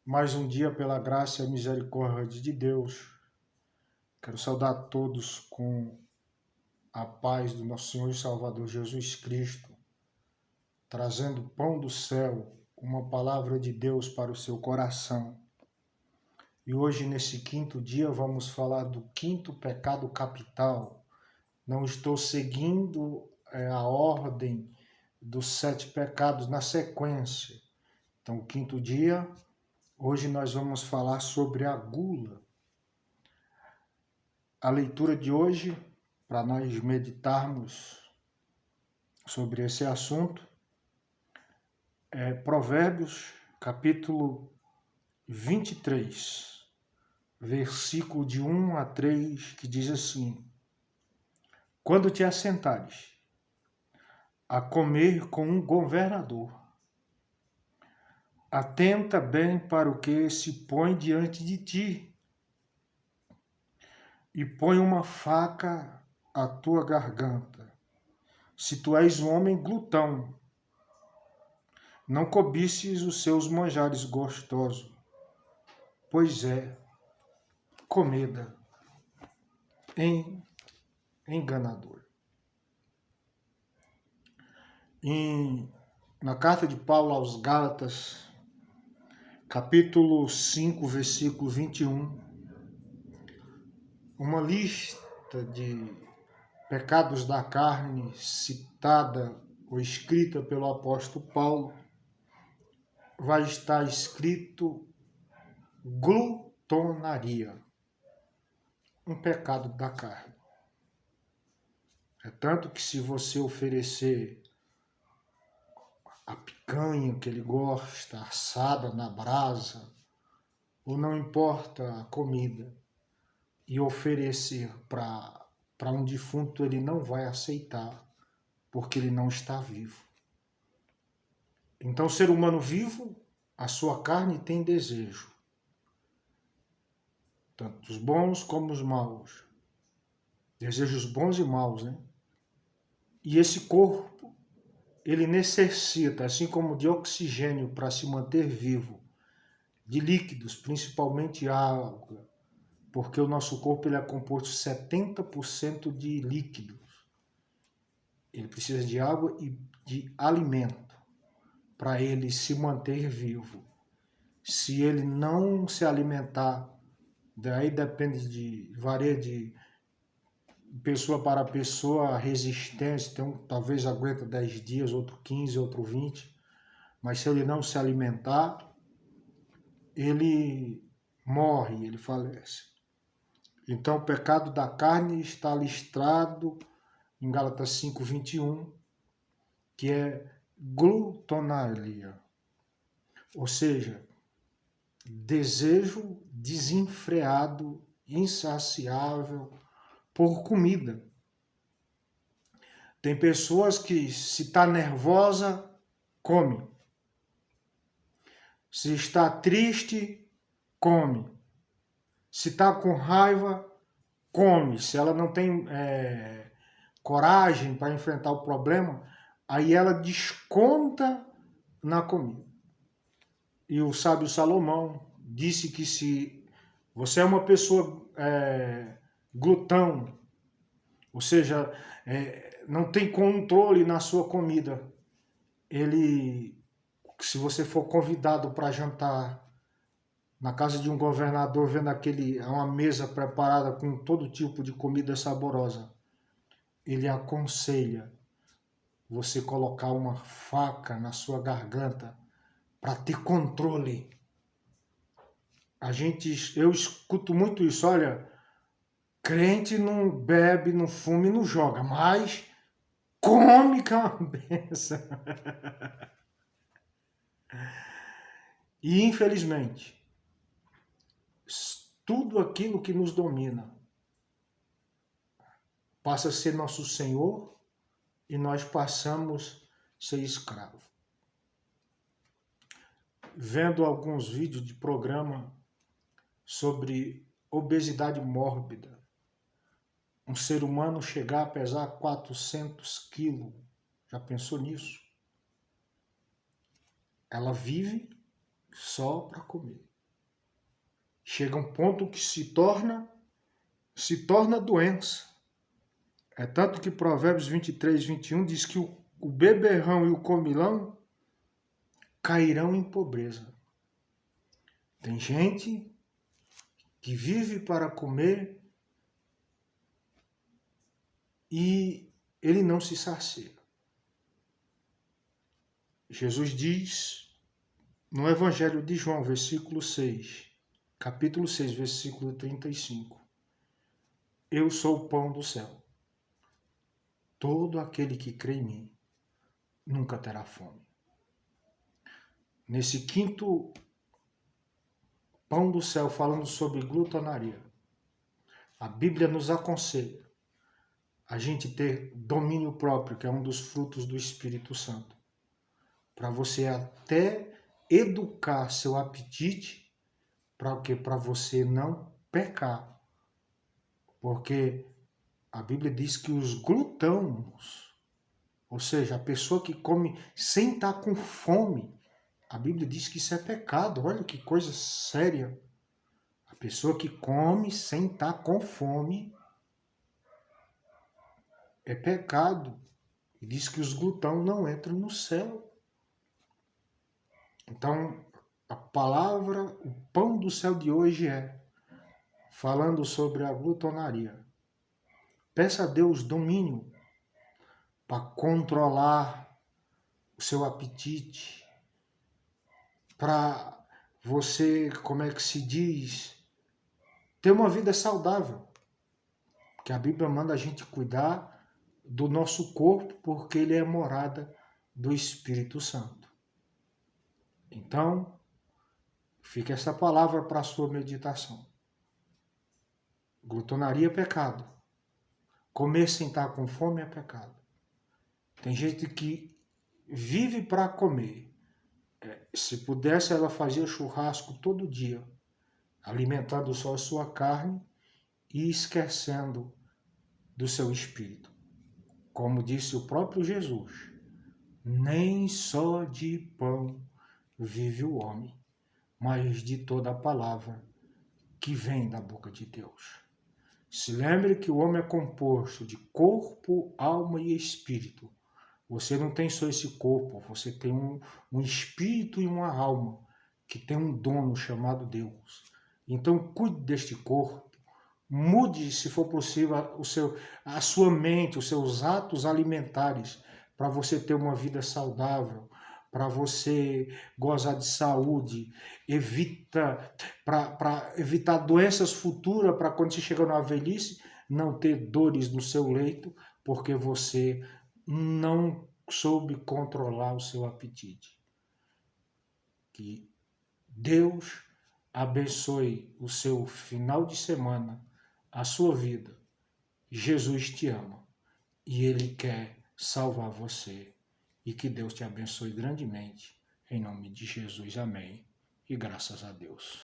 Mais um dia pela graça e misericórdia de Deus. Quero saudar a todos com a paz do nosso Senhor e Salvador Jesus Cristo, trazendo o pão do céu, uma palavra de Deus para o seu coração. E hoje, nesse quinto dia, vamos falar do quinto pecado capital. Não estou seguindo a ordem dos 7 pecados na sequência. Então, o quinto dia, hoje nós vamos falar sobre a gula. A leitura de hoje, para nós meditarmos sobre esse assunto, é Provérbios, capítulo 23, versículo de 1 a 3, que diz assim: Quando te assentares a comer com um governador, atenta bem para o que se põe diante de ti, e põe uma faca à tua garganta. Se tu és um homem glutão, não cobices os seus manjares gostosos, pois é comida enganadora. Na carta de Paulo aos Gálatas, capítulo 5, versículo 21, uma lista de pecados da carne citada ou escrita pelo apóstolo Paulo, vai estar escrito glutonaria, um pecado da carne. É tanto que se você oferecer a picanha que ele gosta, assada na brasa, ou não importa a comida, e oferecer para um defunto, ele não vai aceitar, porque ele não está vivo. Então, o ser humano vivo, a sua carne tem desejo, tanto os bons como os maus. Desejos bons e maus, né? E esse corpo, ele necessita, assim como de oxigênio para se manter vivo, de líquidos, principalmente água, porque o nosso corpo ele é composto 70% de líquidos. Ele precisa de água e de alimento para ele se manter vivo. Se ele não se alimentar, daí varia de pessoa para pessoa a resistência, então talvez aguenta 10 dias, outro 15, outro 20, mas se ele não se alimentar, ele morre, ele falece. Então o pecado da carne está listrado em Gálatas 5, 21, que é glutonaria, ou seja, desejo desenfreado, insaciável por comida. Tem pessoas que, se está nervosa, come. Se está triste, come. Se está com raiva, come. Se ela não tem coragem para enfrentar o problema, aí ela desconta na comida. E o sábio Salomão disse que se você é uma pessoa glutão, ou seja, não tem controle na sua comida, se você for convidado para jantar na casa de um governador, vendo uma mesa preparada com todo tipo de comida saborosa, ele aconselha você colocar uma faca na sua garganta para ter controle. Eu escuto muito isso, olha, crente não bebe, não fume, não joga, mas come que é uma benção. E infelizmente, tudo aquilo que nos domina passa a ser nosso Senhor e nós passamos a ser escravos. Vendo alguns vídeos de programa sobre obesidade mórbida, um ser humano chegar a pesar 400 quilos, já pensou nisso? Ela vive só para comer. chega um ponto que se torna doença. É tanto que Provérbios 23, 21 diz que o beberrão e o comilão cairão em pobreza. Tem gente que vive para comer e ele não se sacia. Jesus diz no Evangelho de João, capítulo 6, versículo 35. Eu sou o pão do céu. Todo aquele que crê em mim nunca terá fome. Nesse quinto pão do céu, falando sobre glutonaria, a Bíblia nos aconselha a gente ter domínio próprio, que é um dos frutos do Espírito Santo, para você até educar seu apetite, para o quê? Para você não pecar. Porque a Bíblia diz que os glutões, ou seja, a pessoa que come sem estar com fome, a Bíblia diz que isso é pecado. Olha que coisa séria. A pessoa que come sem estar com fome é pecado. E diz que os glutões não entram no céu. Então, a palavra, o pão do céu de hoje é falando sobre a glutonaria. Peça a Deus domínio para controlar o seu apetite, para você, como é que se diz, ter uma vida saudável. Porque a Bíblia manda a gente cuidar do nosso corpo, porque ele é morada do Espírito Santo. Então, fica essa palavra para a sua meditação. Glutonaria é pecado. Comer sem estar com fome é pecado. Tem gente que vive para comer. Se pudesse, ela fazia churrasco todo dia, alimentando só a sua carne e esquecendo do seu espírito. Como disse o próprio Jesus, nem só de pão vive o homem, mas de toda a palavra que vem da boca de Deus. Se lembre que o homem é composto de corpo, alma e espírito. Você não tem só esse corpo, você tem um espírito e uma alma que tem um dono chamado Deus. Então cuide deste corpo, mude, se for possível, a sua mente, os seus atos alimentares, para você ter uma vida saudável, para você gozar de saúde, para evitar doenças futuras, para quando você chegar na velhice, não ter dores no seu leito, porque você não soube controlar o seu apetite. Que Deus abençoe o seu final de semana, a sua vida. Jesus te ama e Ele quer salvar você. E que Deus te abençoe grandemente. Em nome de Jesus, amém. E graças a Deus.